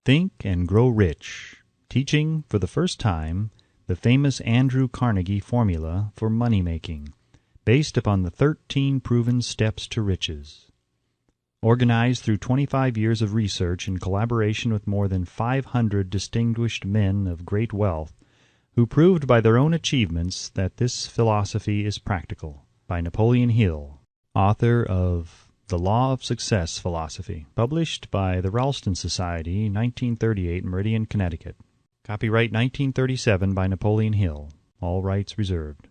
Think and Grow Rich, teaching for the first time the famous Andrew Carnegie formula for money-making, based upon the 13 proven steps to riches. Organized through 25 years of research in collaboration with more than 500 distinguished men of great wealth, who proved by their own achievements that this philosophy is practical, by Napoleon Hill, author of The Law of Success Philosophy, published by the Ralston Society, 1938, Meridian, Connecticut. Copyright 1937 by Napoleon Hill. All rights reserved.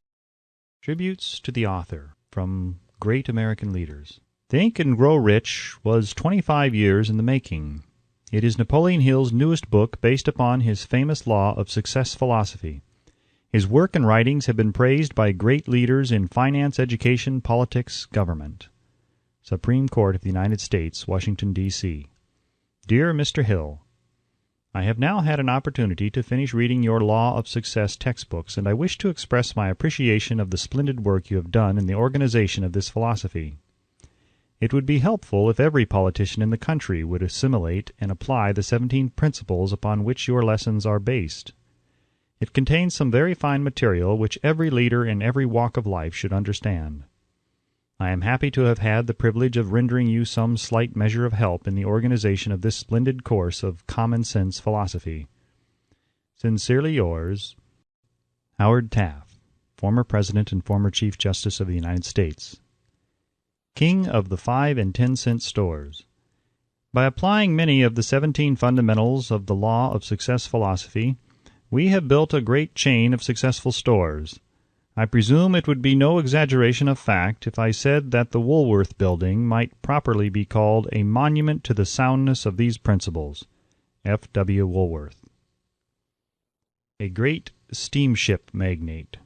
Tributes to the author from great American leaders. Think and Grow Rich was 25 years in the making. It is Napoleon Hill's newest book based upon his famous Law of Success philosophy. His work and writings have been praised by great leaders in finance, education, politics, government. Supreme Court of the United States, Washington, D.C. Dear Mr. Hill, I have now had an opportunity to finish reading your Law of Success textbooks, and I wish to express my appreciation of the splendid work you have done in the organization of this philosophy. It would be helpful if every politician in the country would assimilate and apply the 17 principles upon which your lessons are based. It contains some very fine material which every leader in every walk of life should understand. I am happy to have had the privilege of rendering you some slight measure of help in the organization of this splendid course of common-sense philosophy. Sincerely yours, Howard Taft, former President and former Chief Justice of the United States. King of the 5 and 10 cent stores. By applying many of the 17 fundamentals of the Law of Success philosophy, we have built a great chain of successful stores. I presume it would be no exaggeration of fact if I said that the Woolworth Building might properly be called a monument to the soundness of these principles. F. W. Woolworth. A great steamship magnate.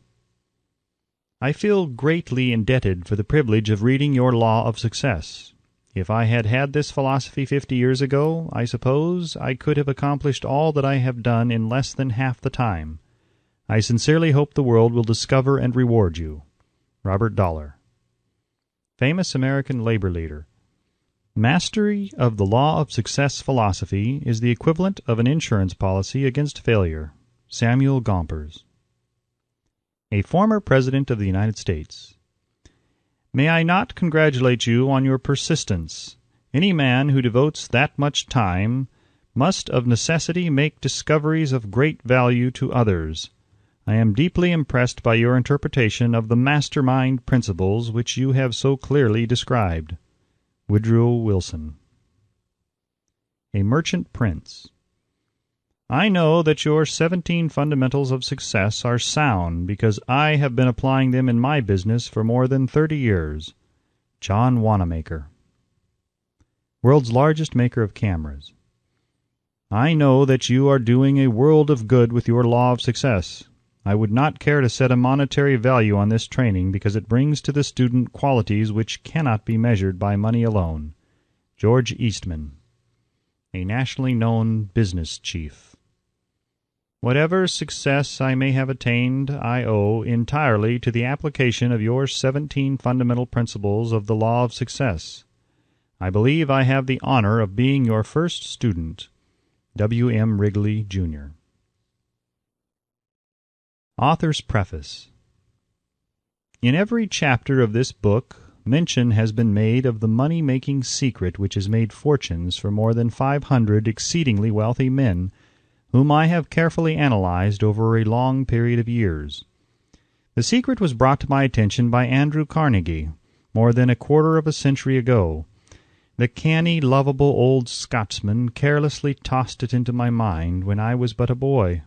I feel greatly indebted for the privilege of reading your Law of Success. If I had had this philosophy 50 years ago, I suppose I could have accomplished all that I have done in less than half the time. I sincerely hope the world will discover and reward you. Robert Dollar. Famous American labor leader. Mastery of the Law of Success philosophy is the equivalent of an insurance policy against failure. Samuel Gompers. A former President of the United States. May I not congratulate you on your persistence? Any man who devotes that much time must of necessity make discoveries of great value to others. I am deeply impressed by your interpretation of the mastermind principles which you have so clearly described. Woodrow Wilson. A Merchant Prince. I know that your 17 fundamentals of success are sound because I have been applying them in my business for more than 30 years. John Wanamaker. World's largest maker of cameras. I know that you are doing a world of good with your Law of Success. I would not care to set a monetary value on this training because it brings to the student qualities which cannot be measured by money alone. George Eastman. A nationally known business chief. Whatever success I may have attained, I owe entirely to the application of your 17 fundamental principles of the Law of Success. I believe I have the honor of being your first student. W. M. Wrigley, Jr. Author's Preface. In every chapter of this book, mention has been made of the money-making secret which has made fortunes for more than 500 exceedingly wealthy men, whom I have carefully analyzed over a long period of years. The secret was brought to my attention by Andrew Carnegie, more than a quarter of a century ago. The canny, lovable old Scotsman carelessly tossed it into my mind when I was but a boy.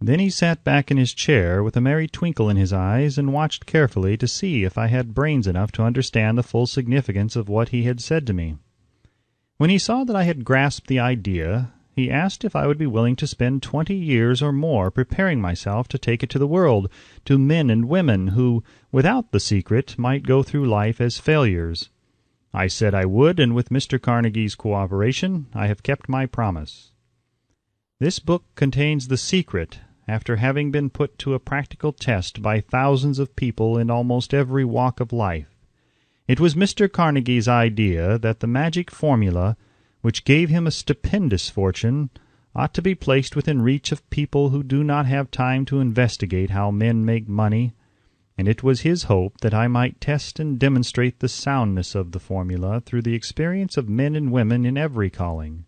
Then he sat back in his chair with a merry twinkle in his eyes and watched carefully to see if I had brains enough to understand the full significance of what he had said to me. When he saw that I had grasped the idea, he asked if I would be willing to spend 20 years or more preparing myself to take it to the world, to men and women who, without the secret, might go through life as failures. I said I would, and with Mr. Carnegie's cooperation, I have kept my promise. This book contains the secret, after having been put to a practical test by thousands of people in almost every walk of life. It was Mr. Carnegie's idea that the magic formula, which gave him a stupendous fortune, ought to be placed within reach of people who do not have time to investigate how men make money, and it was his hope that I might test and demonstrate the soundness of the formula through the experience of men and women in every calling.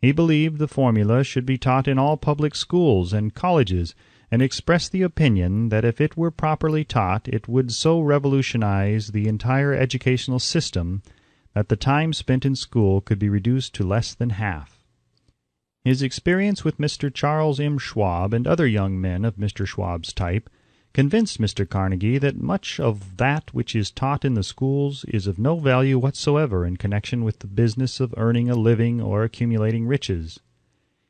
He believed the formula should be taught in all public schools and colleges, and expressed the opinion that if it were properly taught it would so revolutionize the entire educational system that the time spent in school could be reduced to less than half. His experience with Mr. Charles M. Schwab and other young men of Mr. Schwab's type convinced Mr. Carnegie that much of that which is taught in the schools is of no value whatsoever in connection with the business of earning a living or accumulating riches.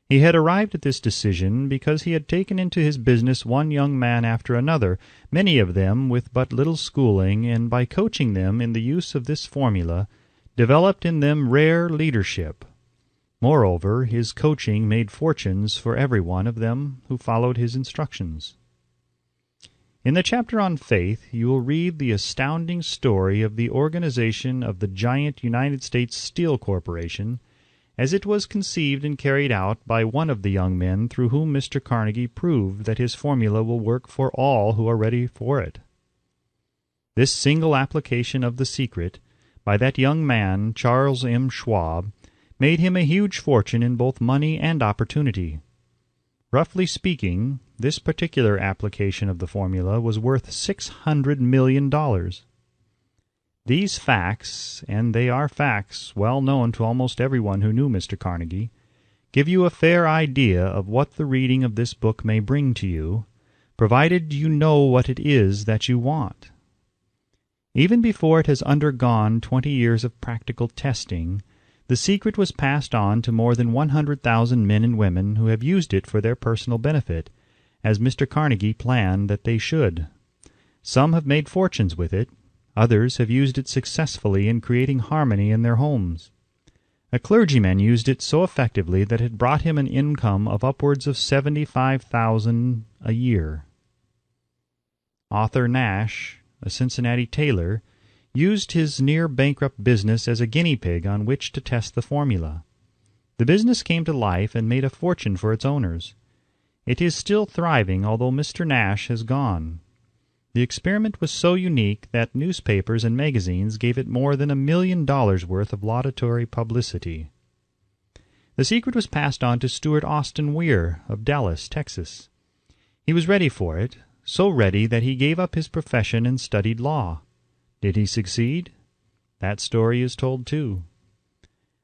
He had arrived at this decision because he had taken into his business one young man after another, many of them with but little schooling, and by coaching them in the use of this formula, developed in them rare leadership. Moreover, his coaching made fortunes for every one of them who followed his instructions. In the chapter on faith, you will read the astounding story of the organization of the giant United States Steel Corporation, as it was conceived and carried out by one of the young men through whom Mr. Carnegie proved that his formula will work for all who are ready for it. This single application of the secret, by that young man, Charles M. Schwab, made him a huge fortune in both money and opportunity. Roughly speaking, this particular application of the formula was worth $600 million. These facts, and they are facts well known to almost everyone who knew Mr. Carnegie, give you a fair idea of what the reading of this book may bring to you, provided you know what it is that you want. Even before it has undergone 20 years of practical testing, the secret was passed on to more than 100,000 men and women who have used it for their personal benefit, as Mr. Carnegie planned that they should. Some have made fortunes with it. Others have used it successfully in creating harmony in their homes. A clergyman used it so effectively that it brought him an income of upwards of $75,000 a year. Arthur Nash, a Cincinnati tailor, used his near-bankrupt business as a guinea pig on which to test the formula. The business came to life and made a fortune for its owners. It is still thriving, although Mr. Nash has gone. The experiment was so unique that newspapers and magazines gave it more than $1 million worth of laudatory publicity. The secret was passed on to Stuart Austin Weir of Dallas, Texas. He was ready for it, so ready that he gave up his profession and studied law. Did he succeed? That story is told too.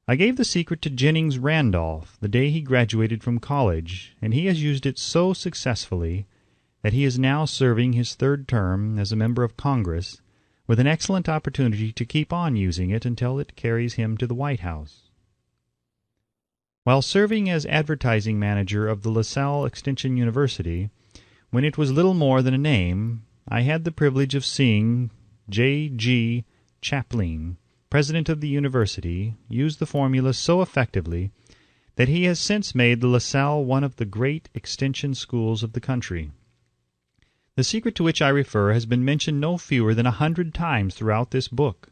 I gave the secret to Jennings Randolph the day he graduated from college, and he has used it so successfully that he is now serving his third term as a member of Congress, with an excellent opportunity to keep on using it until it carries him to the White House. While serving as advertising manager of the LaSalle Extension University, when it was little more than a name, I had the privilege of seeing J.G. Chaplin, president of the university, use the formula so effectively that he has since made the LaSalle one of the great extension schools of the country. The secret to which I refer has been mentioned no fewer than 100 times throughout this book.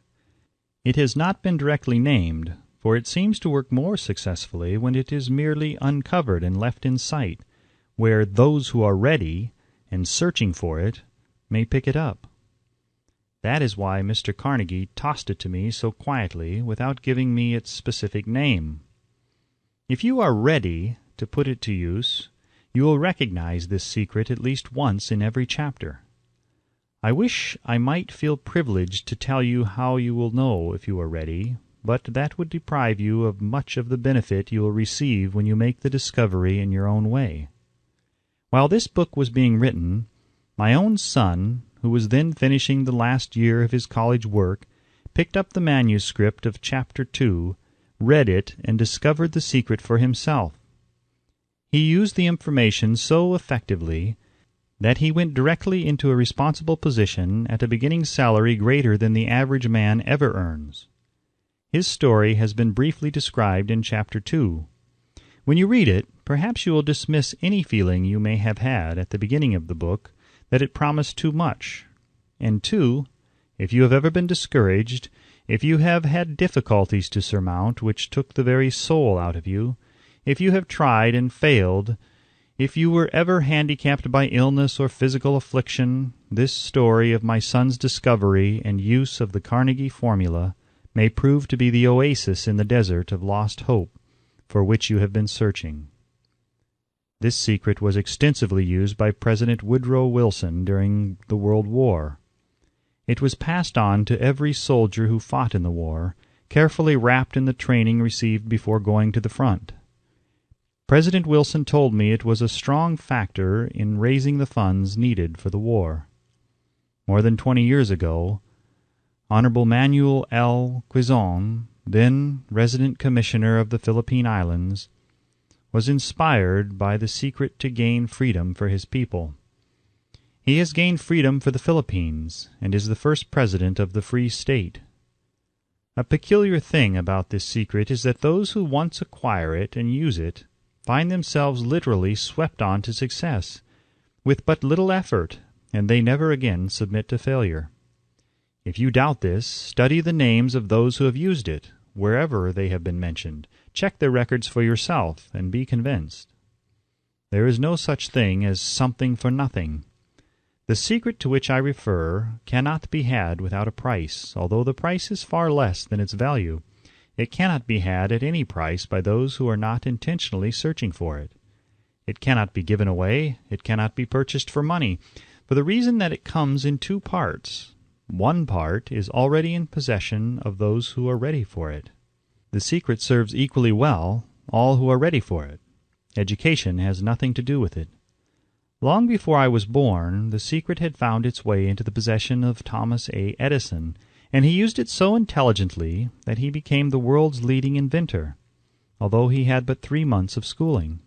It has not been directly named, for it seems to work more successfully when it is merely uncovered and left in sight, where those who are ready and searching for it may pick it up. That is why Mr. Carnegie tossed it to me so quietly without giving me its specific name. If you are ready to put it to use, you will recognize this secret at least once in every chapter. I wish I might feel privileged to tell you how you will know if you are ready, but that would deprive you of much of the benefit you will receive when you make the discovery in your own way. While this book was being written, my own son, who was then finishing the last year of his college work, picked up the manuscript of Chapter 2, read it, and discovered the secret for himself. He used the information so effectively that he went directly into a responsible position at a beginning salary greater than the average man ever earns. His story has been briefly described in Chapter 2. When you read it, perhaps you will dismiss any feeling you may have had at the beginning of the book that it promised too much. And 2, if you have ever been discouraged, if you have had difficulties to surmount which took the very soul out of you, If you have tried and failed, if you were ever handicapped by illness or physical affliction, this story of my son's discovery and use of the Carnegie formula may prove to be the oasis in the desert of lost hope for which you have been searching. This secret was extensively used by President Woodrow Wilson during the World War. It was passed on to every soldier who fought in the war, carefully wrapped in the training received before going to the front. President Wilson told me it was a strong factor in raising the funds needed for the war. More than 20 years ago, Honorable Manuel L. Quizon, then Resident Commissioner of the Philippine Islands, was inspired by the secret to gain freedom for his people. He has gained freedom for the Philippines and is the first president of the Free State. A peculiar thing about this secret is that those who once acquire it and use it find themselves literally swept on to success, with but little effort, and they never again submit to failure. If you doubt this, study the names of those who have used it, wherever they have been mentioned. Check their records for yourself, and be convinced. There is no such thing as something for nothing. The secret to which I refer cannot be had without a price, although the price is far less than its value. It cannot be had at any price by those who are not intentionally searching for it. It cannot be given away. It cannot be purchased for money, for the reason that it comes in two parts. One part is already in possession of those who are ready for it. The secret serves equally well all who are ready for it. Education has nothing to do with it. Long before I was born, the secret had found its way into the possession of Thomas A. Edison, and he used it so intelligently that he became the world's leading inventor, although he had but 3 months of schooling.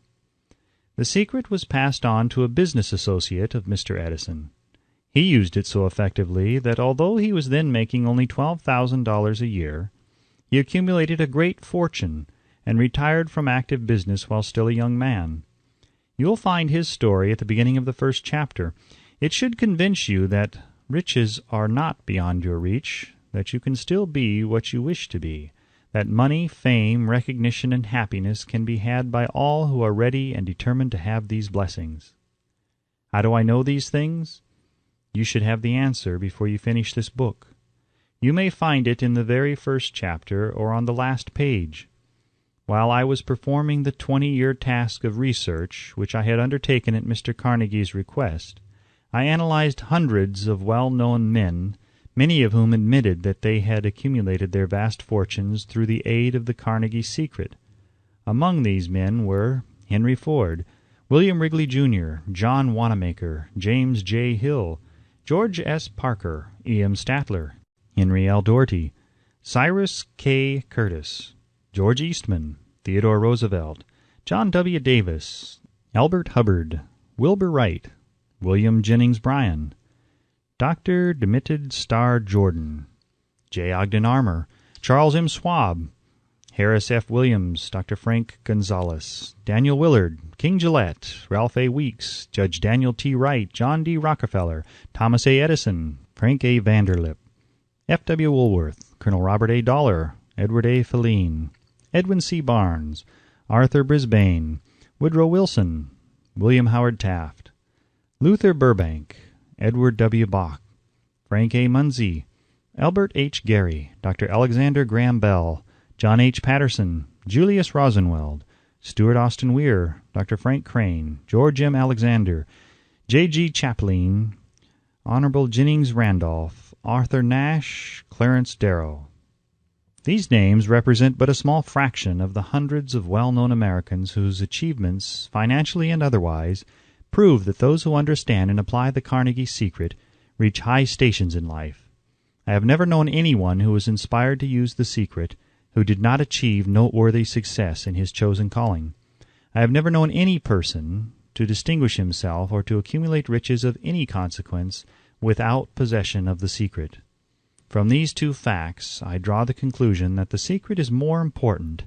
The secret was passed on to a business associate of Mr. Edison. He used it so effectively that although he was then making only $12,000 a year, he accumulated a great fortune and retired from active business while still a young man. You'll find his story at the beginning of the first chapter. It should convince you that riches are not beyond your reach, that you can still be what you wish to be, that money, fame, recognition, and happiness can be had by all who are ready and determined to have these blessings. How do I know these things? You should have the answer before you finish this book. You may find it in the very first chapter or on the last page. While I was performing the 20-year task of research which I had undertaken at Mr. Carnegie's request, I analyzed hundreds of well-known men, many of whom admitted that they had accumulated their vast fortunes through the aid of the Carnegie secret. Among these men were Henry Ford, William Wrigley, Jr., John Wanamaker, James J. Hill, George S. Parker, E.M. Statler, Henry L. Doherty, Cyrus K. Curtis, George Eastman, Theodore Roosevelt, John W. Davis, Albert Hubbard, Wilbur Wright, William Jennings Bryan, Dr. Demitted Starr Jordan, J. Ogden Armour, Charles M. Schwab, Harris F. Williams, Dr. Frank Gonzalez, Daniel Willard, King Gillette, Ralph A. Weeks, Judge Daniel T. Wright, John D. Rockefeller, Thomas A. Edison, Frank A. Vanderlip, F. W. Woolworth, Colonel Robert A. Dollar, Edward A. Filene, Edwin C. Barnes, Arthur Brisbane, Woodrow Wilson, William Howard Taft, Luther Burbank, Edward W. Bach, Frank A. Munsey, Albert H. Gary, Dr. Alexander Graham Bell, John H. Patterson, Julius Rosenweld, Stuart Austin Weir, Dr. Frank Crane, George M. Alexander, J. G. Chaplin, Honorable Jennings Randolph, Arthur Nash, Clarence Darrow. These names represent but a small fraction of the hundreds of well-known Americans whose achievements, financially and otherwise, prove that those who understand and apply the Carnegie secret reach high stations in life. I have never known anyone who was inspired to use the secret who did not achieve noteworthy success in his chosen calling. I have never known any person to distinguish himself or to accumulate riches of any consequence without possession of the secret. From these two facts, I draw the conclusion that the secret is more important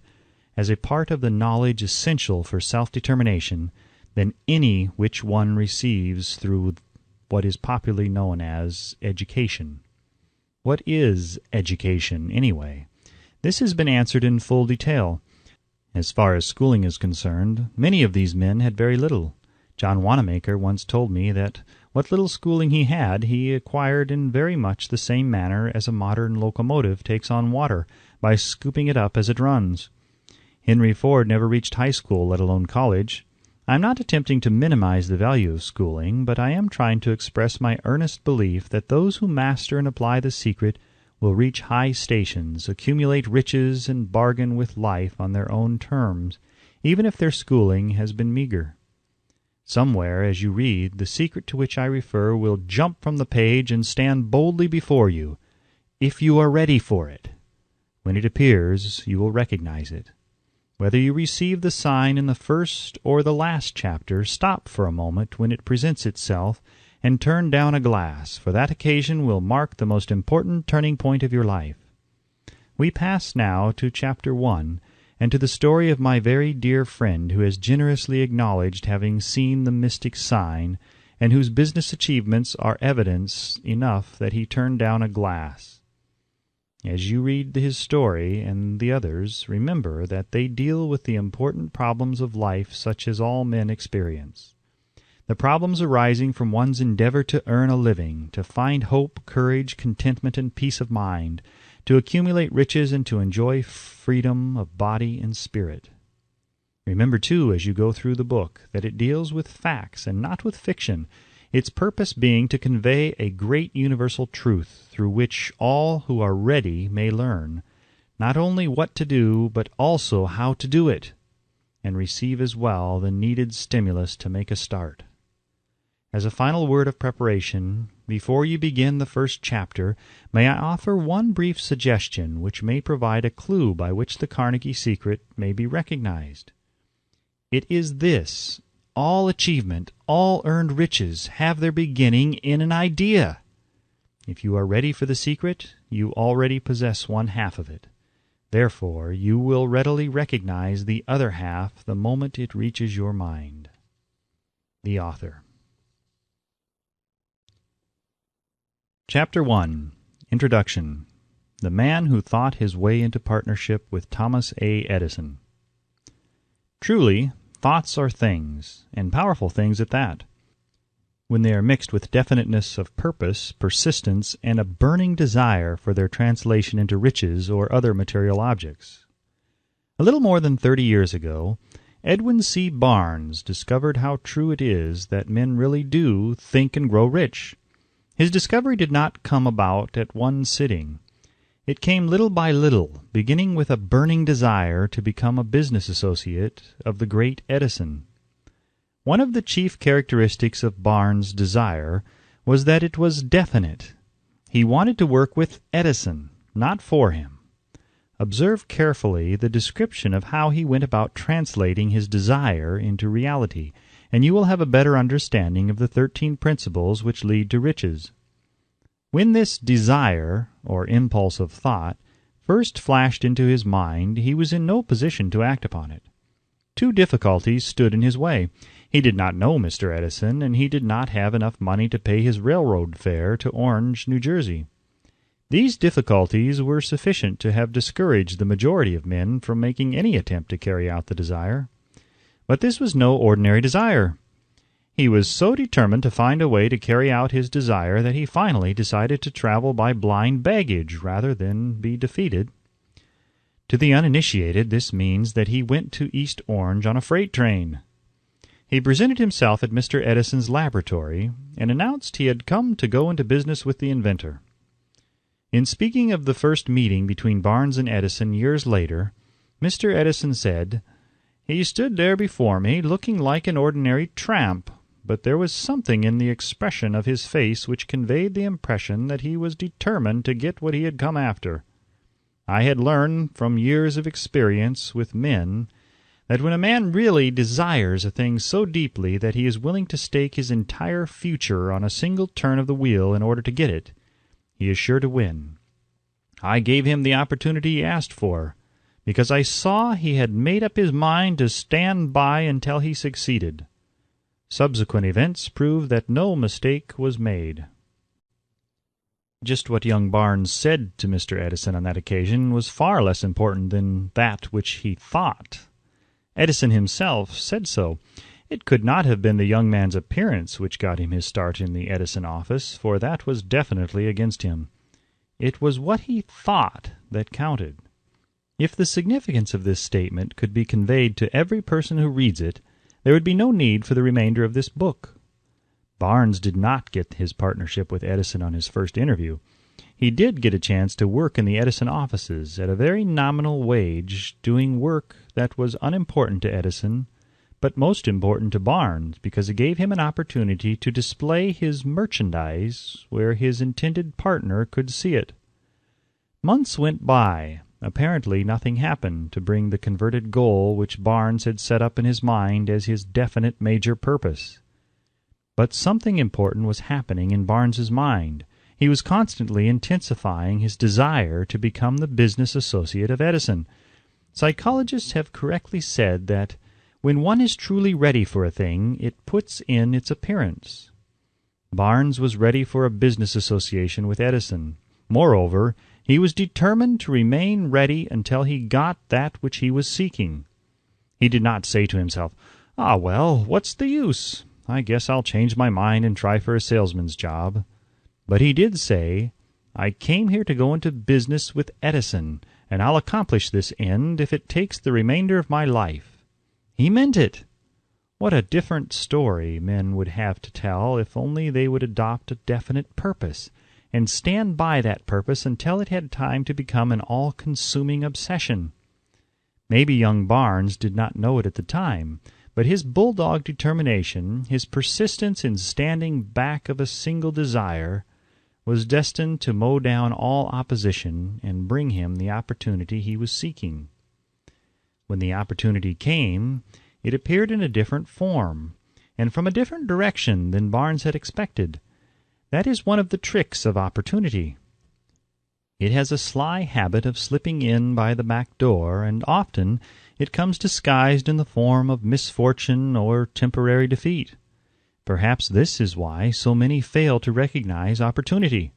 as a part of the knowledge essential for self-determination than any which one receives through what is popularly known as education. What is education, anyway? This has been answered in full detail. As far as schooling is concerned, many of these men had very little. John Wanamaker once told me that what little schooling he had, he acquired in very much the same manner as a modern locomotive takes on water, by scooping it up as it runs. Henry Ford never reached high school, let alone college. I am not attempting to minimize the value of schooling, but I am trying to express my earnest belief that those who master and apply the secret will reach high stations, accumulate riches, and bargain with life on their own terms, even if their schooling has been meager. Somewhere, as you read, the secret to which I refer will jump from the page and stand boldly before you, if you are ready for it. When it appears, you will recognize it. Whether you receive the sign in the first or the last chapter, stop for a moment when it presents itself, and turn down a glass, for that occasion will mark the most important turning point of your life. We pass now to Chapter 1, and to the story of my very dear friend who has generously acknowledged having seen the mystic sign, and whose business achievements are evidence enough that he turned down a glass. As you read his story and the others, remember that they deal with the important problems of life such as all men experience. The problems arising from one's endeavor to earn a living, to find hope, courage, contentment, and peace of mind, to accumulate riches, and to enjoy freedom of body and spirit. Remember, too, as you go through the book, that it deals with facts and not with fiction, its purpose being to convey a great universal truth through which all who are ready may learn, not only what to do, but also how to do it, and receive as well the needed stimulus to make a start. As a final word of preparation, before you begin the first chapter, may I offer one brief suggestion which may provide a clue by which the Carnegie secret may be recognized. It is this: all achievement, all earned riches have their beginning in an idea. If you are ready for the secret, you already possess one half of it. Therefore, you will readily recognize the other half the moment it reaches your mind. The Author. Chapter 1. Introduction. The Man Who Thought His Way into Partnership with Thomas A. Edison. Truly, thoughts are things, and powerful things at that, when they are mixed with definiteness of purpose, persistence, and a burning desire for their translation into riches or other material objects. A little more than 30 years ago, Edwin C. Barnes discovered how true it is that men really do think and grow rich. His discovery did not come about at one sitting. It came little by little, beginning with a burning desire to become a business associate of the great Edison. One of the chief characteristics of Barnes' desire was that it was definite. He wanted to work with Edison, not for him. Observe carefully the description of how he went about translating his desire into reality, and you will have a better understanding of the 13 principles which lead to riches. When this desire, or impulse of thought, first flashed into his mind, he was in no position to act upon it. Two difficulties stood in his way. He did not know Mr. Edison, and he did not have enough money to pay his railroad fare to Orange, New Jersey. These difficulties were sufficient to have discouraged the majority of men from making any attempt to carry out the desire. But this was no ordinary desire. He was so determined to find a way to carry out his desire that he finally decided to travel by blind baggage rather than be defeated. To the uninitiated, this means that he went to East Orange on a freight train. He presented himself at Mr. Edison's laboratory and announced he had come to go into business with the inventor. In speaking of the first meeting between Barnes and Edison years later, Mr. Edison said, "He stood there before me, looking like an ordinary tramp, but there was something in the expression of his face which conveyed the impression that he was determined to get what he had come after. I had learned from years of experience with men that when a man really desires a thing so deeply that he is willing to stake his entire future on a single turn of the wheel in order to get it, he is sure to win. I gave him the opportunity he asked for, because I saw he had made up his mind to stand by until he succeeded. Subsequent events prove that no mistake was made." Just what young Barnes said to Mr. Edison on that occasion was far less important than that which he thought. Edison himself said so. It could not have been the young man's appearance which got him his start in the Edison office, for that was definitely against him. It was what he thought that counted. If the significance of this statement could be conveyed to every person who reads it, there would be no need for the remainder of this book. Barnes did not get his partnership with Edison on his first interview. He did get a chance to work in the Edison offices at a very nominal wage, doing work that was unimportant to Edison, but most important to Barnes, because it gave him an opportunity to display his merchandise where his intended partner could see it. Months went by. Apparently nothing happened to bring the converted goal which Barnes had set up in his mind as his definite major purpose. But something important was happening in Barnes's mind. He was constantly intensifying his desire to become the business associate of Edison. Psychologists have correctly said that when one is truly ready for a thing, it puts in its appearance. Barnes was ready for a business association with Edison. Moreover, he was determined to remain ready until he got that which he was seeking. He did not say to himself, "Ah, well, what's the use? I guess I'll change my mind and try for a salesman's job." But he did say, "I came here to go into business with Edison, and I'll accomplish this end if it takes the remainder of my life." He meant it. What a different story men would have to tell if only they would adopt a definite purpose, and stand by that purpose until it had time to become an all-consuming obsession. Maybe young Barnes did not know it at the time, but his bulldog determination, his persistence in standing back of a single desire, was destined to mow down all opposition and bring him the opportunity he was seeking. When the opportunity came, it appeared in a different form, and from a different direction than Barnes had expected. That is one of the tricks of opportunity. It has a sly habit of slipping in by the back door, and often it comes disguised in the form of misfortune or temporary defeat. Perhaps this is why so many fail to recognize opportunity.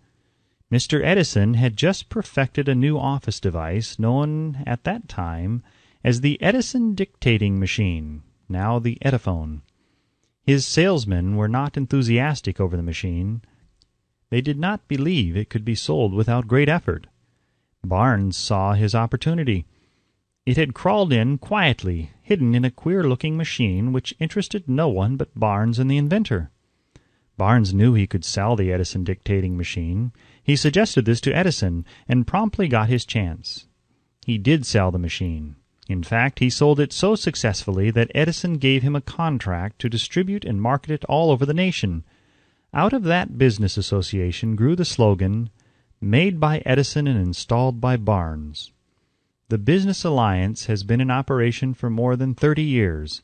Mr. Edison had just perfected a new office device known at that time as the Edison dictating machine, now the Ediphone. His salesmen were not enthusiastic over the machine. They did not believe it could be sold without great effort. Barnes saw his opportunity. It had crawled in quietly, hidden in a queer-looking machine which interested no one but Barnes and the inventor. Barnes knew he could sell the Edison dictating machine. He suggested this to Edison, and promptly got his chance. He did sell the machine. In fact, he sold it so successfully that Edison gave him a contract to distribute and market it all over the nation. Out of that business association grew the slogan, "Made by Edison and installed by Barnes." The business alliance has been in operation for more than 30 years.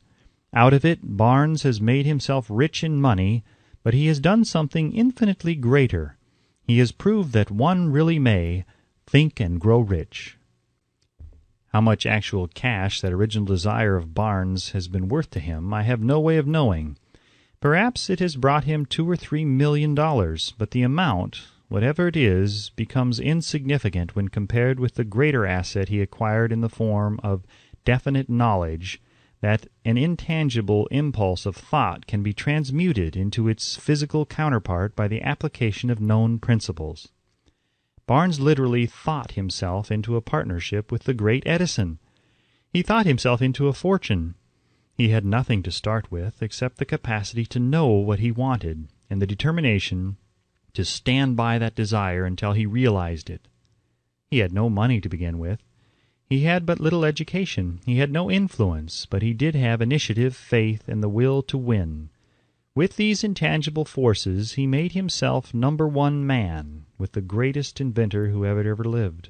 Out of it, Barnes has made himself rich in money, but he has done something infinitely greater. He has proved that one really may think and grow rich. How much actual cash that original desire of Barnes has been worth to him, I have no way of knowing. Perhaps it has brought him $2 or $3 million, but the amount, whatever it is, becomes insignificant when compared with the greater asset he acquired in the form of definite knowledge that an intangible impulse of thought can be transmuted into its physical counterpart by the application of known principles. Barnes literally thought himself into a partnership with the great Edison. He thought himself into a fortune. He had nothing to start with except the capacity to know what he wanted and the determination to stand by that desire until he realized it. He had no money to begin with. He had but little education. He had no influence, but he did have initiative, faith, and the will to win. With these intangible forces he made himself #1 man with the greatest inventor who ever lived.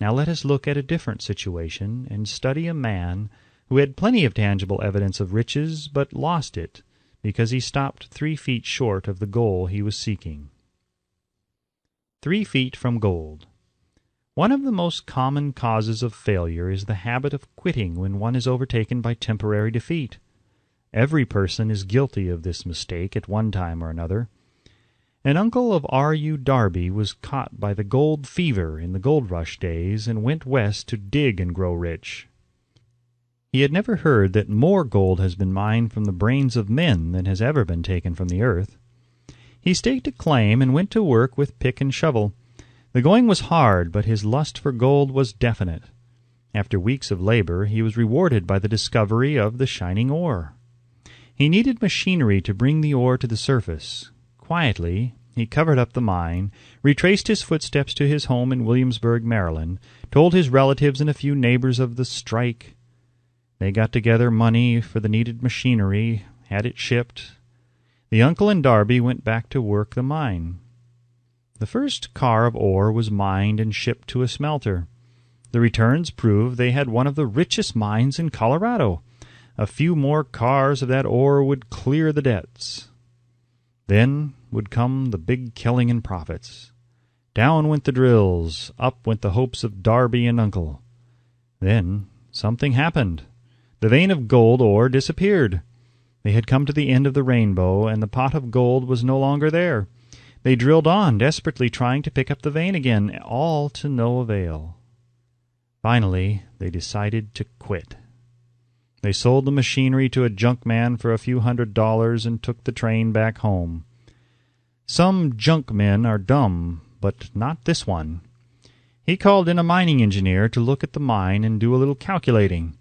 Now let us look at a different situation and study a man who had plenty of tangible evidence of riches, but lost it because he stopped 3 feet short of the goal he was seeking. 3 feet from gold. One of the most common causes of failure is the habit of quitting when one is overtaken by temporary defeat. Every person is guilty of this mistake at one time or another. An uncle of R.U. Darby was caught by the gold fever in the gold rush days and went west to dig and grow rich. He had never heard that more gold has been mined from the brains of men than has ever been taken from the earth. He staked a claim and went to work with pick and shovel. The going was hard, but his lust for gold was definite. After weeks of labor, he was rewarded by the discovery of the shining ore. He needed machinery to bring the ore to the surface. Quietly, he covered up the mine, retraced his footsteps to his home in Williamsburg, Maryland, told his relatives and a few neighbors of the strike. They got together money for the needed machinery, had it shipped. The uncle and Darby went back to work the mine. The first car of ore was mined and shipped to a smelter. The returns proved they had one of the richest mines in Colorado. A few more cars of that ore would clear the debts. Then would come the big killing and profits. Down went the drills, up went the hopes of Darby and Uncle. Then something happened. The vein of gold ore disappeared. They had come to the end of the rainbow, and the pot of gold was no longer there. They drilled on, desperately trying to pick up the vein again, all to no avail. Finally, they decided to quit. They sold the machinery to a junk man for a few $100 and took the train back home. Some junk men are dumb, but not this one. He called in a mining engineer to look at the mine and do a little calculating.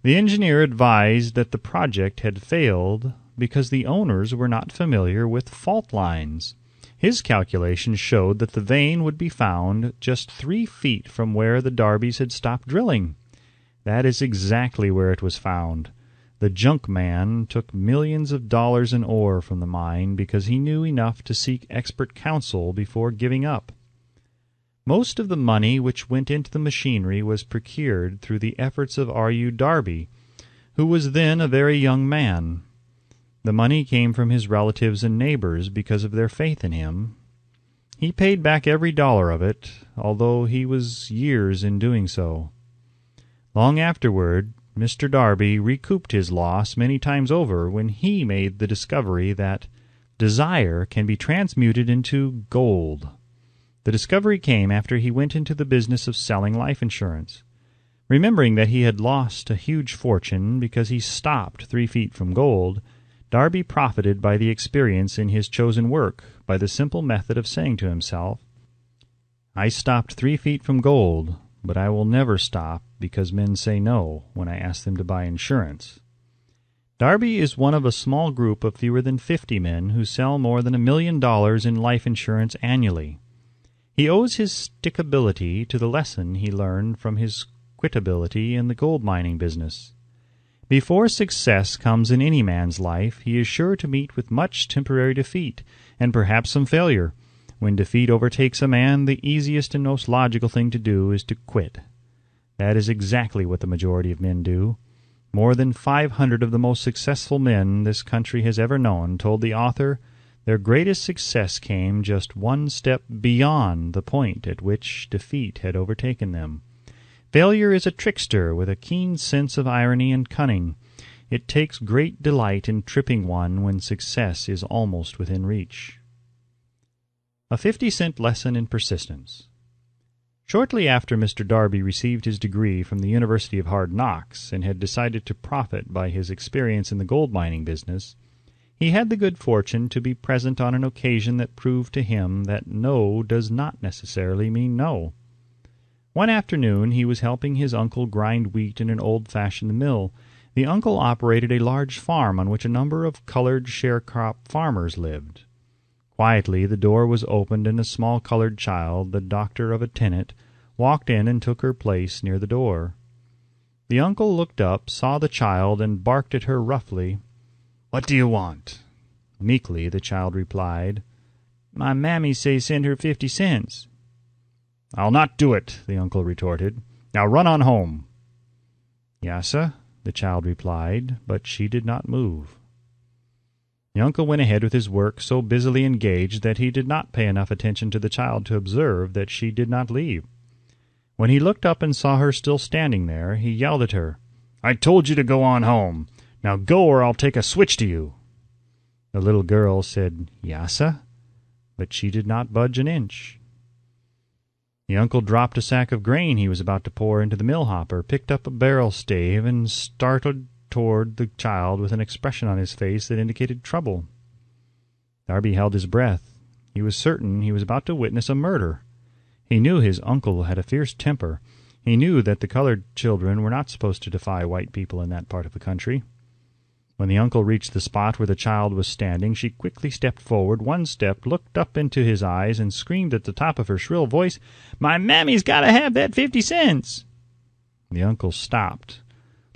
The engineer advised that the project had failed because the owners were not familiar with fault lines. His calculations showed that the vein would be found just 3 feet from where the Darbys had stopped drilling. That is exactly where it was found. The junk man took millions of dollars in ore from the mine because he knew enough to seek expert counsel before giving up. Most of the money which went into the machinery was procured through the efforts of R.U. Darby, who was then a very young man. The money came from his relatives and neighbors because of their faith in him. He paid back every dollar of it, although he was years in doing so. Long afterward, Mr. Darby recouped his loss many times over when he made the discovery that desire can be transmuted into gold. The discovery came after he went into the business of selling life insurance. Remembering that he had lost a huge fortune because he stopped 3 feet from gold, Darby profited by the experience in his chosen work by the simple method of saying to himself, "I stopped 3 feet from gold, but I will never stop because men say no when I ask them to buy insurance." Darby is one of a small group of fewer than 50 men who sell more than $1 million in life insurance annually. He owes his stickability to the lesson he learned from his quitability in the gold mining business. Before success comes in any man's life, he is sure to meet with much temporary defeat, and perhaps some failure. When defeat overtakes a man, the easiest and most logical thing to do is to quit. That is exactly what the majority of men do. More than 500 of the most successful men this country has ever known told the author their greatest success came just one step beyond the point at which defeat had overtaken them. Failure is a trickster with a keen sense of irony and cunning. It takes great delight in tripping one when success is almost within reach. A 50-cent lesson in persistence. Shortly after Mr. Darby received his degree from the University of Hard Knocks and had decided to profit by his experience in the gold mining business, he had the good fortune to be present on an occasion that proved to him that no does not necessarily mean no. One afternoon he was helping his uncle grind wheat in an old-fashioned mill. The uncle operated a large farm on which a number of colored sharecrop farmers lived. Quietly the door was opened and a small colored child, the doctor of a tenant, walked in and took her place near the door. The uncle looked up, saw the child, and barked at her roughly. "What do you want?" Meekly the child replied, "My mammy say send her 50 cents. "I'll not do it," the uncle retorted. "Now run on home." "Yassa," the child replied, but she did not move. The uncle went ahead with his work, so busily engaged that he did not pay enough attention to the child to observe that she did not leave. When he looked up and saw her still standing there, he yelled at her, "I told you to go on home. Now go or I'll take a switch to you." The little girl said, "Yassa," but she did not budge an inch. The uncle dropped a sack of grain he was about to pour into the mill hopper, picked up a barrel stave, and started toward the child with an expression on his face that indicated trouble. Darby held his breath. He was certain he was about to witness a murder. He knew his uncle had a fierce temper. He knew that the colored children were not supposed to defy white people in that part of the country. When the uncle reached the spot where the child was standing, she quickly stepped forward, one step, looked up into his eyes, and screamed at the top of her shrill voice, "My mammy's got to have that 50 cents!" The uncle stopped,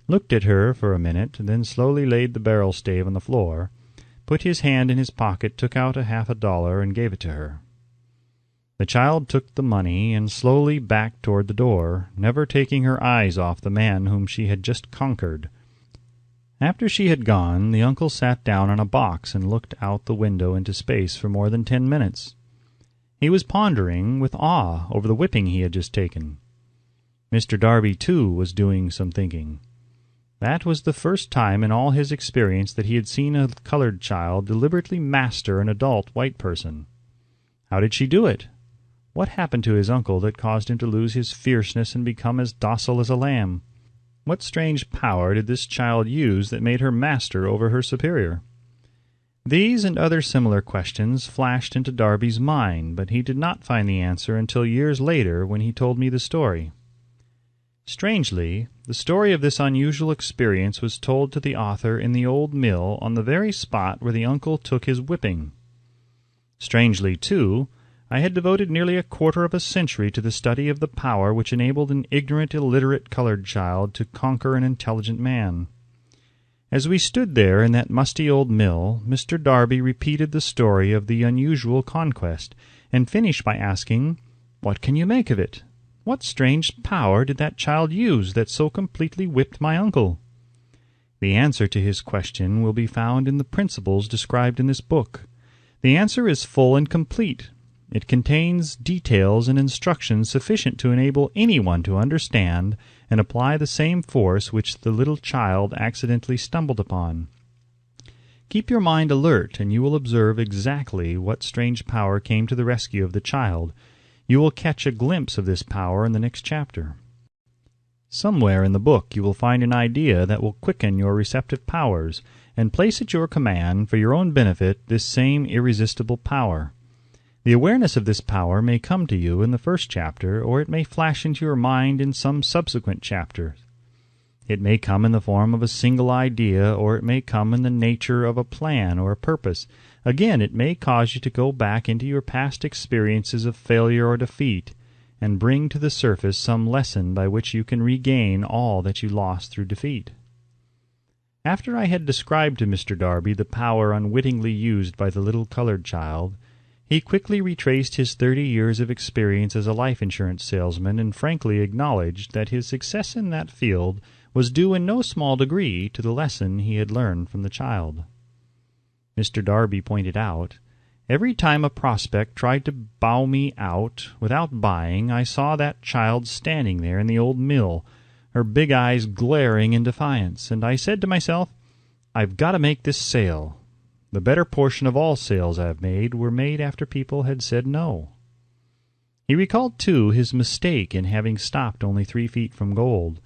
looked at her for a minute, then slowly laid the barrel stave on the floor, put his hand in his pocket, took out $50, and gave it to her. The child took the money and slowly backed toward the door, never taking her eyes off the man whom she had just conquered. After she had gone, the uncle sat down on a box and looked out the window into space for more than 10 minutes. He was pondering with awe over the whipping he had just taken. Mr. Darby, too, was doing some thinking. That was the first time in all his experience that he had seen a colored child deliberately master an adult white person. How did she do it? What happened to his uncle that caused him to lose his fierceness and become as docile as a lamb? What strange power did this child use that made her master over her superior? These and other similar questions flashed into Darby's mind, but he did not find the answer until years later when he told me the story. Strangely, the story of this unusual experience was told to the author in the old mill on the very spot where the uncle took his whipping. Strangely, too, I had devoted nearly a quarter of a century to the study of the power which enabled an ignorant, illiterate colored child to conquer an intelligent man. As we stood there in that musty old mill, Mr. Darby repeated the story of the unusual conquest, and finished by asking, "What can you make of it? What strange power did that child use that so completely whipped my uncle?" The answer to his question will be found in the principles described in this book. The answer is full and complete. It contains details and instructions sufficient to enable anyone to understand and apply the same force which the little child accidentally stumbled upon. Keep your mind alert, and you will observe exactly what strange power came to the rescue of the child. You will catch a glimpse of this power in the next chapter. Somewhere in the book you will find an idea that will quicken your receptive powers and place at your command for your own benefit this same irresistible power. The awareness of this power may come to you in the first chapter, or it may flash into your mind in some subsequent chapter. It may come in the form of a single idea, or it may come in the nature of a plan or a purpose. Again, it may cause you to go back into your past experiences of failure or defeat, and bring to the surface some lesson by which you can regain all that you lost through defeat. After I had described to Mr. Darby the power unwittingly used by the little colored child, he quickly retraced his 30 years of experience as a life insurance salesman and frankly acknowledged that his success in that field was due in no small degree to the lesson he had learned from the child. Mr. Darby pointed out, every time a prospect tried to bow me out without buying, I saw that child standing there in the old mill, her big eyes glaring in defiance, and I said to myself, "I've got to make this sale." The better portion of all sales I have made were made after people had said no. He recalled, too, his mistake in having stopped only 3 feet from gold.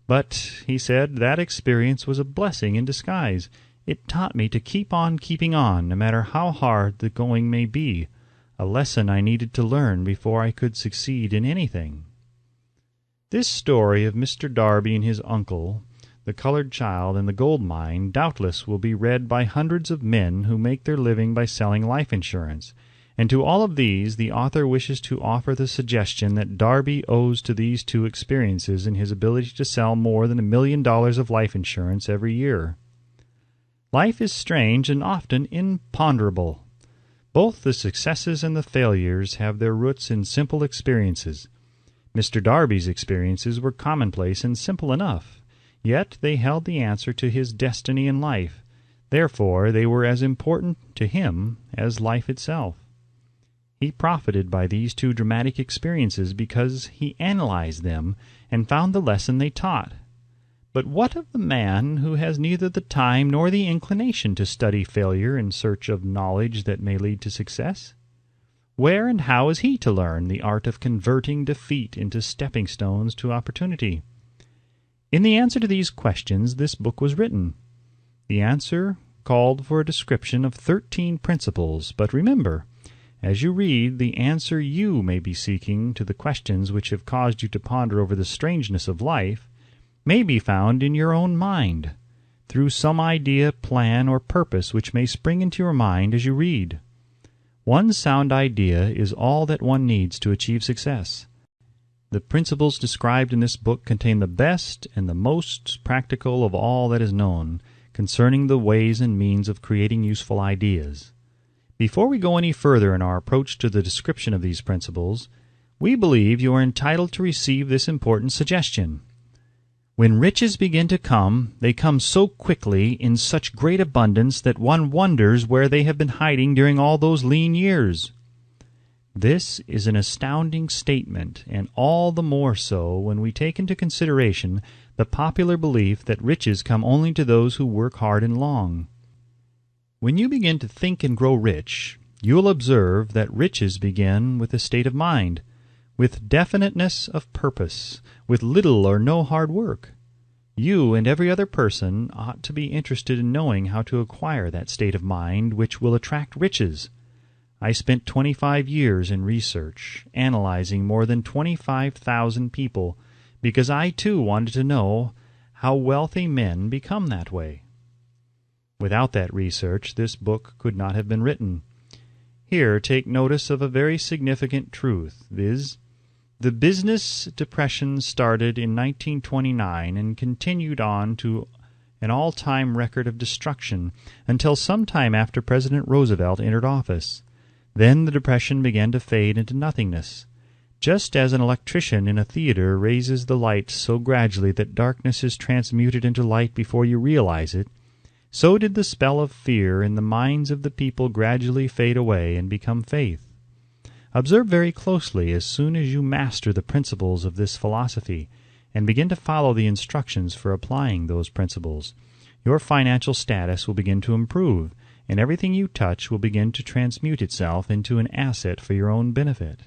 But, he said, that experience was a blessing in disguise. It taught me to keep on keeping on, no matter how hard the going may be, a lesson I needed to learn before I could succeed in anything. This story of Mr. Darby and his uncle, the colored child, and the gold mine doubtless will be read by hundreds of men who make their living by selling life insurance, and to all of these the author wishes to offer the suggestion that Darby owes to these 2 experiences in his ability to sell more than $1 million of life insurance every year. Life is strange and often imponderable. Both the successes and the failures have their roots in simple experiences. Mr. Darby's experiences were commonplace and simple enough. Yet they held the answer to his destiny in life. Therefore they were as important to him as life itself. He profited by these 2 dramatic experiences because he analyzed them and found the lesson they taught. But what of the man who has neither the time nor the inclination to study failure in search of knowledge that may lead to success? Where and how is he to learn the art of converting defeat into stepping stones to opportunity? In the answer to these questions, this book was written. The answer called for a description of 13 principles, but remember, as you read, the answer you may be seeking to the questions which have caused you to ponder over the strangeness of life may be found in your own mind, through some idea, plan, or purpose which may spring into your mind as you read. One sound idea is all that one needs to achieve success. The principles described in this book contain the best and the most practical of all that is known concerning the ways and means of creating useful ideas. Before we go any further in our approach to the description of these principles, we believe you are entitled to receive this important suggestion. When riches begin to come, they come so quickly in such great abundance that one wonders where they have been hiding during all those lean years. This is an astounding statement, and all the more so when we take into consideration the popular belief that riches come only to those who work hard and long. When you begin to think and grow rich, you will observe that riches begin with a state of mind, with definiteness of purpose, with little or no hard work. You and every other person ought to be interested in knowing how to acquire that state of mind which will attract riches. I spent 25 years in research, analyzing more than 25,000 people, because I too wanted to know how wealthy men become that way. Without that research, this book could not have been written. Here, take notice of a very significant truth, viz., the business depression started in 1929 and continued on to an all-time record of destruction until some time after President Roosevelt entered office. Then the depression began to fade into nothingness. Just as an electrician in a theater raises the light so gradually that darkness is transmuted into light before you realize it, so did the spell of fear in the minds of the people gradually fade away and become faith. Observe very closely as soon as you master the principles of this philosophy and begin to follow the instructions for applying those principles. Your financial status will begin to improve, and everything you touch will begin to transmute itself into an asset for your own benefit.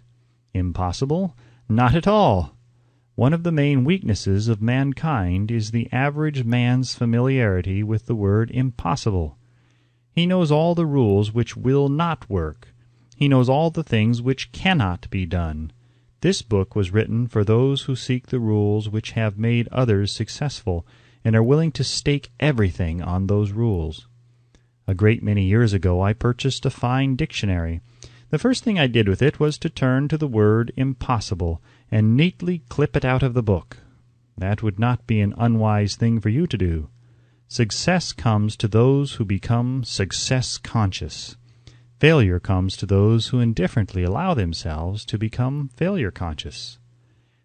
Impossible? Not at all! One of the main weaknesses of mankind is the average man's familiarity with the word impossible. He knows all the rules which will not work. He knows all the things which cannot be done. This book was written for those who seek the rules which have made others successful and are willing to stake everything on those rules. A great many years ago I purchased a fine dictionary. The first thing I did with it was to turn to the word impossible and neatly clip it out of the book. That would not be an unwise thing for you to do. Success comes to those who become success-conscious. Failure comes to those who indifferently allow themselves to become failure-conscious.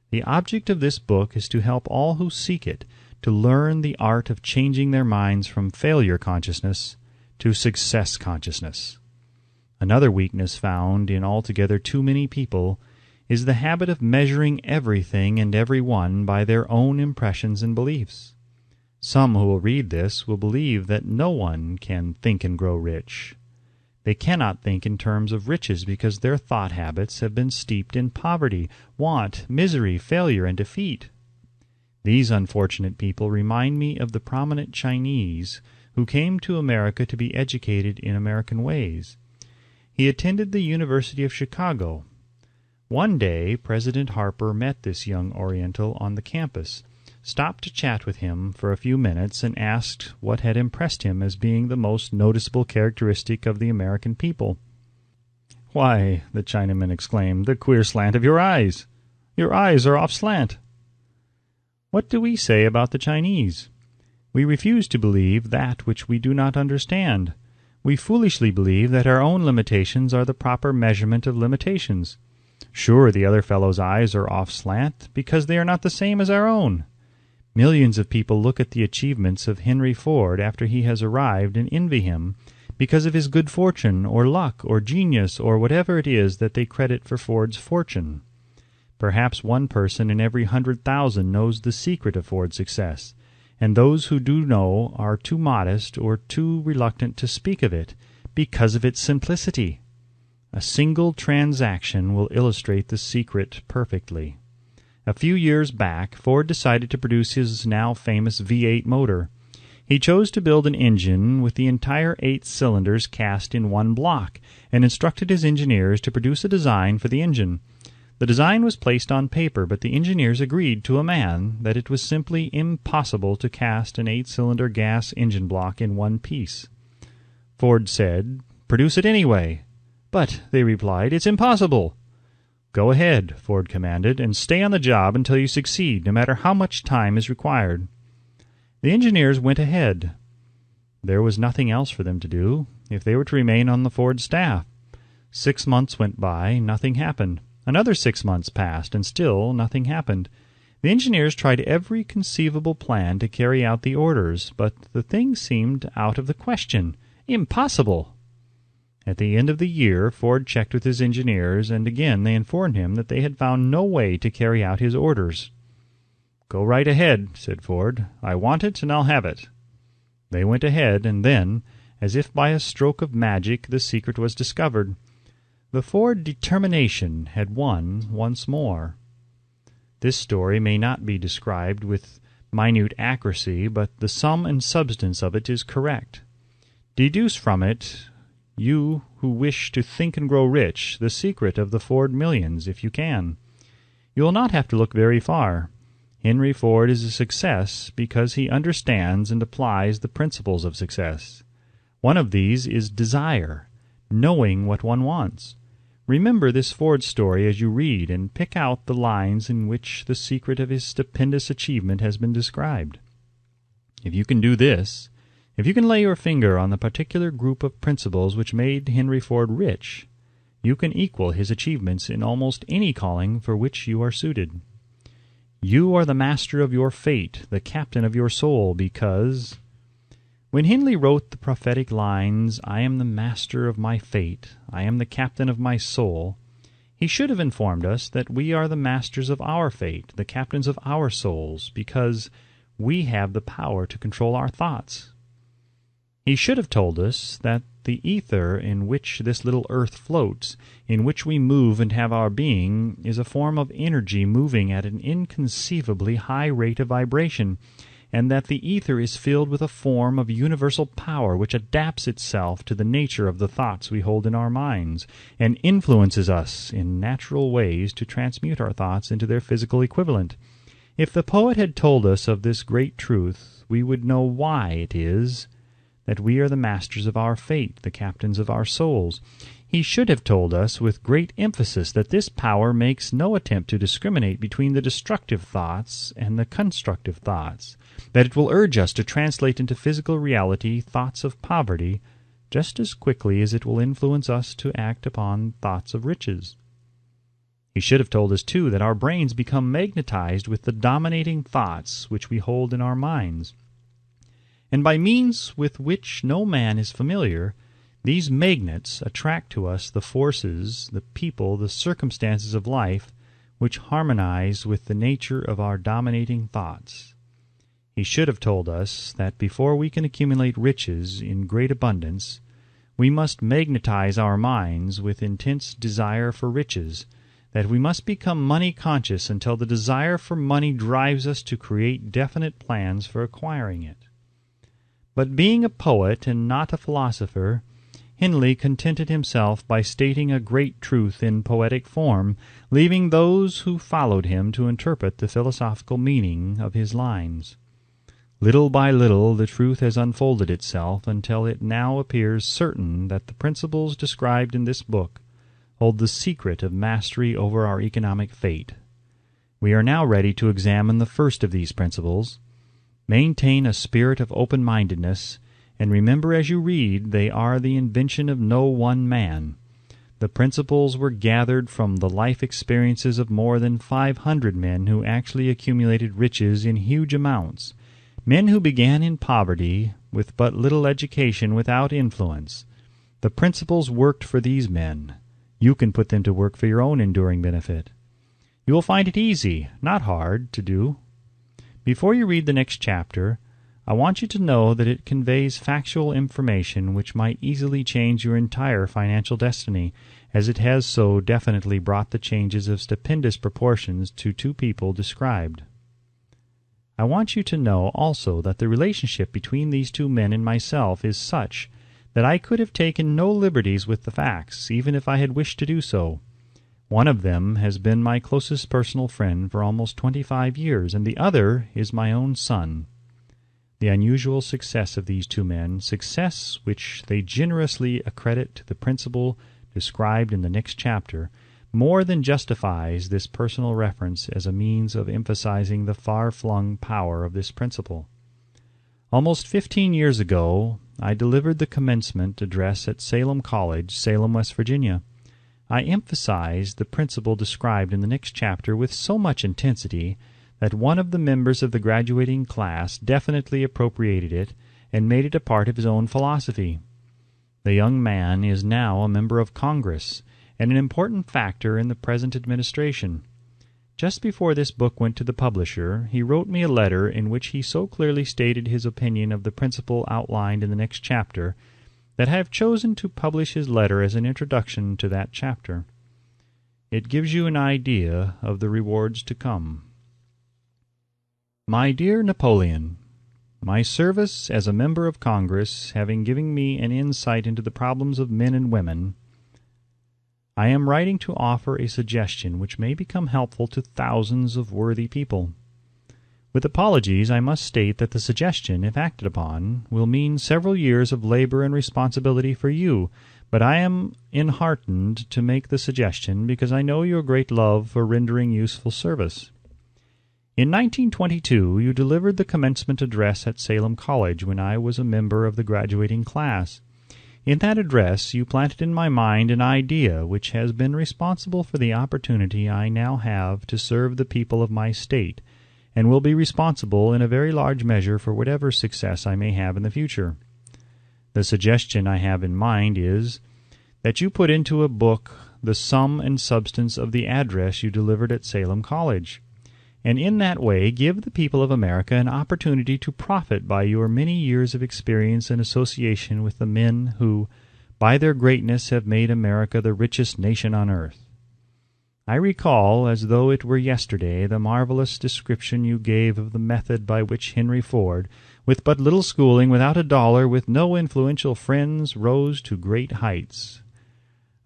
The object of this book is to help all who seek it to learn the art of changing their minds from failure-consciousness to success-consciousness. Another weakness found in altogether too many people is the habit of measuring everything and everyone by their own impressions and beliefs. Some who will read this will believe that no one can think and grow rich. They cannot think in terms of riches because their thought habits have been steeped in poverty, want, misery, failure, and defeat. These unfortunate people remind me of the prominent Chinese who came to America to be educated in American ways. He attended the University of Chicago. One day, President Harper met this young Oriental on the campus, stopped to chat with him for a few minutes, and asked what had impressed him as being the most noticeable characteristic of the American people. "Why," the Chinaman exclaimed, "the queer slant of your eyes! Your eyes are off slant." What do we say about the Chinese? We refuse to believe that which we do not understand. We foolishly believe that our own limitations are the proper measurement of limitations. Sure, the other fellow's eyes are off slant because they are not the same as our own. Millions of people look at the achievements of Henry Ford after he has arrived and envy him because of his good fortune or luck or genius or whatever it is that they credit for Ford's fortune. Perhaps one person in every 100,000 knows the secret of Ford's success, and those who do know are too modest or too reluctant to speak of it because of its simplicity. A single transaction will illustrate the secret perfectly. A few years back, Ford decided to produce his now famous V8 motor. He chose to build an engine with the entire 8 cylinders cast in one block, and instructed his engineers to produce a design for the engine. The design was placed on paper, but the engineers agreed to a man that it was simply impossible to cast an 8-cylinder gas engine block in one piece. Ford said, "Produce it anyway." "But," they replied, "it's impossible." "Go ahead," Ford commanded, "and stay on the job until you succeed, no matter how much time is required." The engineers went ahead. There was nothing else for them to do if they were to remain on the Ford staff. 6 months went by, nothing happened. Another 6 months passed, and still nothing happened. The engineers tried every conceivable plan to carry out the orders, but the thing seemed out of the question. Impossible! At the end of the year, Ford checked with his engineers, and again they informed him that they had found no way to carry out his orders. "Go right ahead," said Ford. "I want it, and I'll have it." They went ahead, and then, as if by a stroke of magic, the secret was discovered. The Ford determination had won once more. This story may not be described with minute accuracy, but the sum and substance of it is correct. Deduce from it, you who wish to think and grow rich, the secret of the Ford millions, if you can. You will not have to look very far. Henry Ford is a success because he understands and applies the principles of success. One of these is desire, knowing what one wants. Remember this Ford story as you read, and pick out the lines in which the secret of his stupendous achievement has been described. If you can do this, if you can lay your finger on the particular group of principles which made Henry Ford rich, you can equal his achievements in almost any calling for which you are suited. You are the master of your fate, the captain of your soul, because when Henley wrote the prophetic lines, "I am the master of my fate, I am the captain of my soul," he should have informed us that we are the masters of our fate, the captains of our souls, because we have the power to control our thoughts. He should have told us that the ether in which this little earth floats, in which we move and have our being, is a form of energy moving at an inconceivably high rate of vibration, and that the ether is filled with a form of universal power which adapts itself to the nature of the thoughts we hold in our minds, and influences us in natural ways to transmute our thoughts into their physical equivalent. If the poet had told us of this great truth, we would know why it is that we are the masters of our fate, the captains of our souls. He should have told us with great emphasis that this power makes no attempt to discriminate between the destructive thoughts and the constructive thoughts, that it will urge us to translate into physical reality thoughts of poverty just as quickly as it will influence us to act upon thoughts of riches. He should have told us, too, that our brains become magnetized with the dominating thoughts which we hold in our minds, and by means with which no man is familiar, these magnets attract to us the forces, the people, the circumstances of life which harmonize with the nature of our dominating thoughts. He should have told us that before we can accumulate riches in great abundance, we must magnetize our minds with intense desire for riches, that we must become money-conscious until the desire for money drives us to create definite plans for acquiring it. But being a poet and not a philosopher, Henley contented himself by stating a great truth in poetic form, leaving those who followed him to interpret the philosophical meaning of his lines. Little by little the truth has unfolded itself until it now appears certain that the principles described in this book hold the secret of mastery over our economic fate. We are now ready to examine the first of these principles. Maintain a spirit of open-mindedness, and remember as you read they are the invention of no one man. The principles were gathered from the life experiences of more than 500 men who actually accumulated riches in huge amounts, men who began in poverty with but little education, without influence. The principles worked for these men. You can put them to work for your own enduring benefit. You will find it easy, not hard, to do. Before you read the next chapter, I want you to know that it conveys factual information which might easily change your entire financial destiny, as it has so definitely brought the changes of stupendous proportions to two people described. I want you to know also that the relationship between these two men and myself is such that I could have taken no liberties with the facts, even if I had wished to do so. One of them has been my closest personal friend for almost 25 years, and the other is my own son. The unusual success of these two men, success which they generously accredit to the principle described in the next chapter, more than justifies this personal reference as a means of emphasizing the far-flung power of this principle. Almost 15 years ago, I delivered the commencement address at Salem College, Salem, West Virginia. I emphasized the principle described in the next chapter with so much intensity that one of the members of the graduating class definitely appropriated it and made it a part of his own philosophy. The young man is now a member of Congress and an important factor in the present administration. Just before this book went to the publisher, he wrote me a letter in which he so clearly stated his opinion of the principle outlined in the next chapter that I have chosen to publish his letter as an introduction to that chapter. It gives you an idea of the rewards to come. My dear Napoleon, my service as a member of Congress having given me an insight into the problems of men and women, I am writing to offer a suggestion which may become helpful to thousands of worthy people. With apologies, I must state that the suggestion, if acted upon, will mean several years of labor and responsibility for you, but I am enheartened to make the suggestion because I know your great love for rendering useful service. In 1922, you delivered the commencement address at Salem College when I was a member of the graduating class. In that address, you planted in my mind an idea which has been responsible for the opportunity I now have to serve the people of my state, and will be responsible in a very large measure for whatever success I may have in the future. The suggestion I have in mind is that you put into a book the sum and substance of the address you delivered at Salem College, and in that way give the people of America an opportunity to profit by your many years of experience and association with the men who, by their greatness, have made America the richest nation on earth. I recall, as though it were yesterday, the marvelous description you gave of the method by which Henry Ford, with but little schooling, without a dollar, with no influential friends, rose to great heights.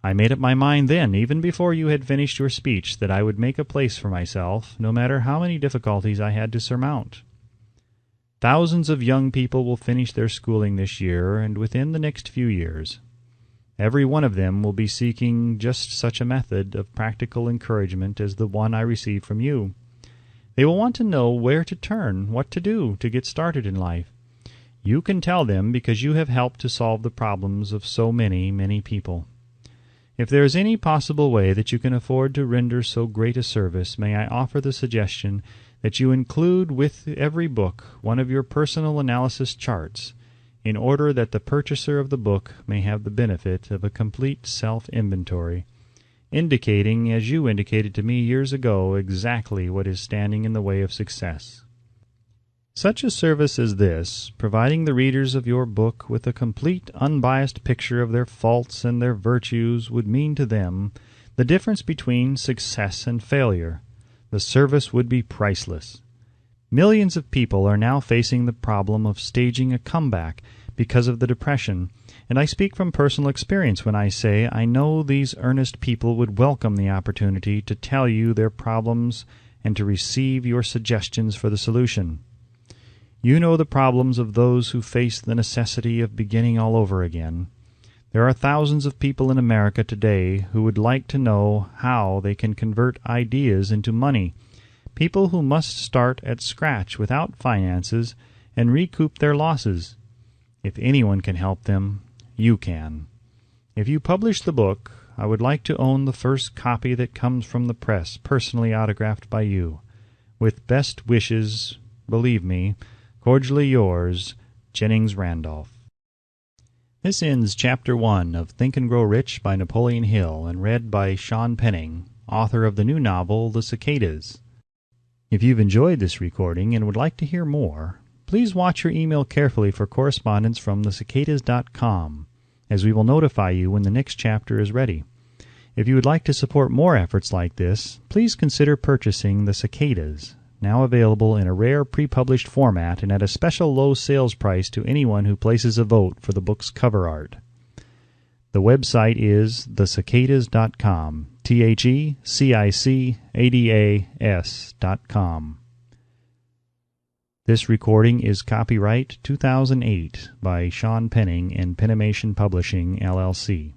I made up my mind then, even before you had finished your speech, that I would make a place for myself, no matter how many difficulties I had to surmount. Thousands of young people will finish their schooling this year, and within the next few years. Every one of them will be seeking just such a method of practical encouragement as the one I received from you. They will want to know where to turn, what to do to get started in life. You can tell them because you have helped to solve the problems of so many, many people. If there is any possible way that you can afford to render so great a service, may I offer the suggestion that you include with every book one of your personal analysis charts, in order that the purchaser of the book may have the benefit of a complete self-inventory, indicating, as you indicated to me years ago, exactly what is standing in the way of success. Such a service as this, providing the readers of your book with a complete, unbiased picture of their faults and their virtues, would mean to them the difference between success and failure. The service would be priceless. Millions of people are now facing the problem of staging a comeback because of the Depression, and I speak from personal experience when I say I know these earnest people would welcome the opportunity to tell you their problems and to receive your suggestions for the solution. You know the problems of those who face the necessity of beginning all over again. There are thousands of people in America today who would like to know how they can convert ideas into money, people who must start at scratch without finances and recoup their losses. If anyone can help them, you can. If you publish the book, I would like to own the first copy that comes from the press, personally autographed by you. With best wishes, believe me, cordially yours, Jennings Randolph. This ends Chapter 1 of Think and Grow Rich by Napoleon Hill, and read by Sean Penning, author of the new novel The Cicadas. If you've enjoyed this recording and would like to hear more, please watch your email carefully for correspondence from thecicadas.com, as we will notify you when the next chapter is ready. If you would like to support more efforts like this, please consider purchasing The Cicadas, now available in a rare pre-published format and at a special low sales price to anyone who places a vote for the book's cover art. The website is thecicadas.com, thecicadas.com. This recording is copyright 2008 by Sean Penning and Penimation Publishing, LLC.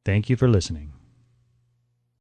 Thank you for listening.